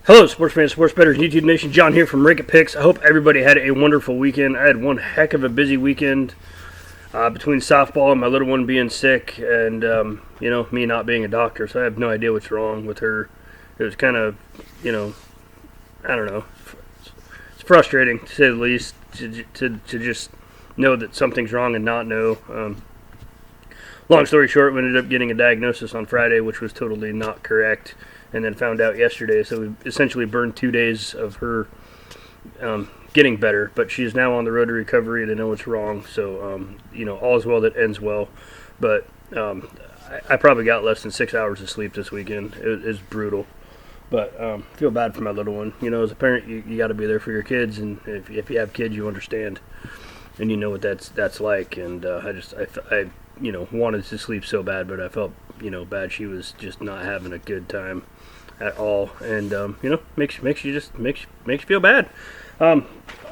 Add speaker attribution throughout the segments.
Speaker 1: Hello, sports fans, sports bettors, YouTube Nation. John here from Rake It Picks. I hope everybody had a wonderful weekend. I had one heck of a busy weekend between softball and my little one being sick, and me not being a doctor, so I have no idea what's wrong with her. It was kind of, I don't know. It's frustrating to say the least to just know that something's wrong and not know. Long story short, we ended up getting a diagnosis on Friday, which was totally not correct, and then found out yesterday. So we essentially burned 2 days of her getting better, but she's now on the road to recovery. They know what's wrong, so all is well that ends well. But I probably got less than 6 hours of sleep this weekend. It was brutal, but feel bad for my little one. As a parent, you got to be there for your kids, and if you have kids, you understand, and you know what that's like. And I wanted to sleep so bad, but I felt bad. She was just not having a good time at all, and makes you feel bad.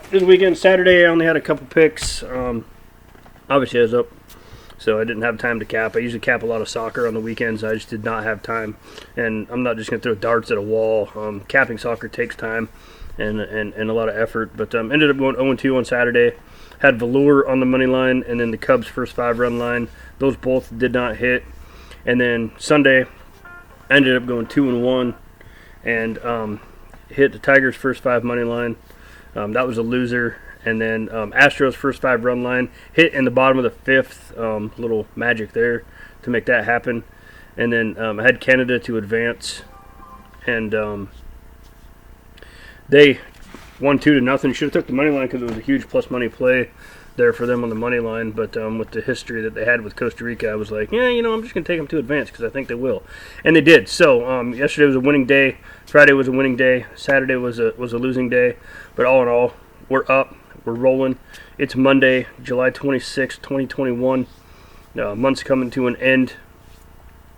Speaker 1: This weekend, Saturday, I only had a couple picks. Obviously, I was up, so I didn't have time to cap. I usually cap a lot of soccer on the weekends. I just did not have time, and I'm not just going to throw darts at a wall. Capping soccer takes time and a lot of effort, but ended up going 0-2 on Saturday. Had Velour on the money line, and then the Cubs' first 5-run line. Those both did not hit. And then Sunday, I ended up going 2-1, and hit the Tigers' first 5 money line. That was a loser. And then Astros' first 5-run line hit in the bottom of the 5th. Little magic there to make that happen. And then I had Canada to advance, and they won 2-0. Should have took the money line because it was a huge plus money play there for them on the money line. But with the history that they had with Costa Rica, I was like, I'm just going to take them to advance because I think they will, and they did. So yesterday was a winning day. Friday was a winning day. Saturday was a losing day. But all in all, we're up. We're rolling. It's Monday, July 26, 2021. Month's coming to an end.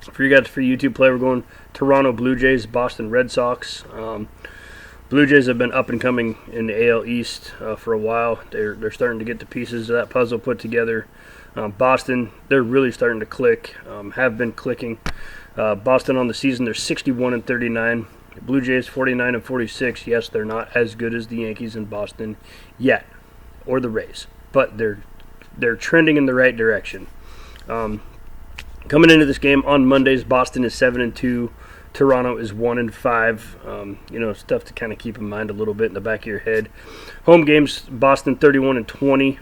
Speaker 1: For you guys, for YouTube play, we're going Toronto Blue Jays, Boston Red Sox. Blue Jays have been up and coming in the AL East for a while. They're starting to get the pieces of that puzzle put together. Boston, they're really starting to click. Have been clicking. Boston on the season, they're 61-39. Blue Jays 49-46. Yes, they're not as good as the Yankees in Boston yet, or the Rays, but they're trending in the right direction. Coming into this game on Mondays, Boston is 7-2. Toronto is 1-5. Stuff to kind of keep in mind a little bit in the back of your head. Home games: Boston 31-20.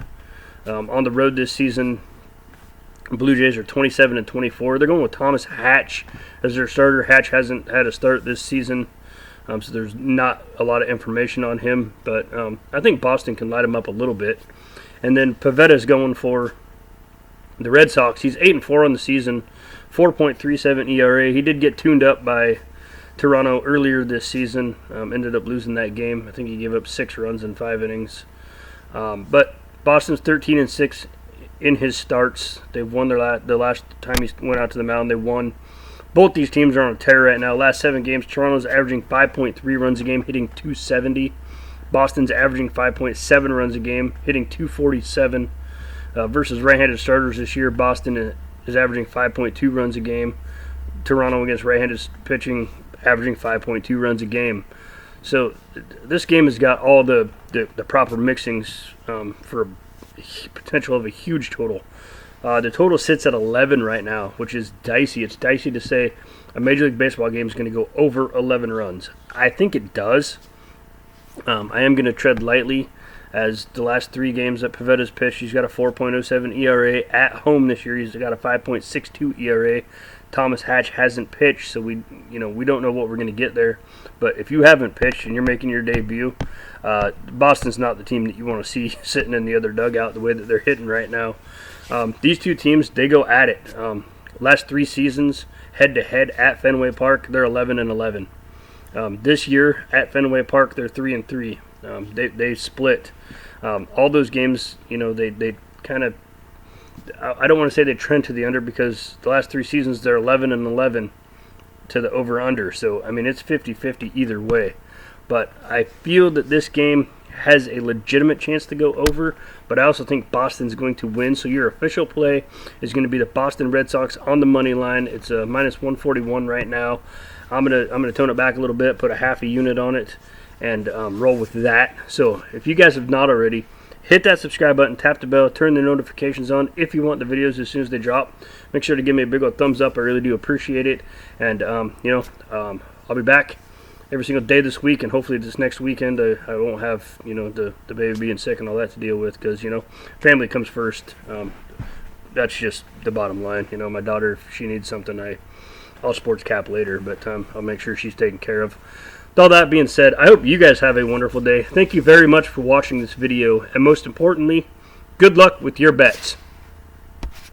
Speaker 1: On the road this season, Blue Jays are 27-24. They're going with Thomas Hatch as their starter. Hatch hasn't had a start this season, so there's not a lot of information on him. But I think Boston can light him up a little bit. And then Pavetta's going for the Red Sox. He's 8-4 on the season. 4.37 ERA. He did get tuned up by Toronto earlier this season. Ended up losing that game. I think he gave up 6 runs in 5 innings. But Boston's 13-6 in his starts. They've won the last time he went out to the mound. They won. Both these teams are on a tear right now. Last 7 games, Toronto's averaging 5.3 runs a game, hitting 270. Boston's averaging 5.7 runs a game, hitting 247. Versus right-handed starters this year, Boston is averaging 5.2 runs a game. Toronto against right-handed pitching averaging 5.2 runs a game. So this game has got all the proper mixings for a potential of a huge total. The total sits at 11 right now, which is dicey. It's dicey to say a Major League Baseball game is going to go over 11 runs. I think it does. I am going to tread lightly, as the last 3 games that Pavetta's pitched, he's got a 4.07 ERA. At home this year, he's got a 5.62 ERA. Thomas Hatch hasn't pitched, so we don't know what we're going to get there. But if you haven't pitched and you're making your debut, Boston's not the team that you want to see sitting in the other dugout the way that they're hitting right now. These two teams, they go at it. Last 3 seasons, head-to-head at Fenway Park, they're 11-11. This year at Fenway Park, they're 3-3. They split. All those games, they kind of, I don't want to say they trend to the under, because the last 3 seasons they're 11-11 to the over-under. So, I mean, it's 50-50 either way. But I feel that this game has a legitimate chance to go over, but I also think Boston's going to win. So your official play is going to be the Boston Red Sox on the money line. It's a minus 141 right now. I'm gonna tone it back a little bit, put a half a unit on it, and roll with that. So if you guys have not already, hit that subscribe button, tap the bell, turn the notifications on if you want the videos as soon as they drop. Make sure to give me a big old thumbs up. I really do appreciate it. And I'll be back every single day this week, and hopefully this next weekend I won't have the baby being sick and all that to deal with, because family comes first. That's just the bottom line. My daughter, if she needs something, I'll sports cap later, but I'll make sure she's taken care of. With all that being said, I hope you guys have a wonderful day. Thank you very much for watching this video, and most importantly, good luck with your bets.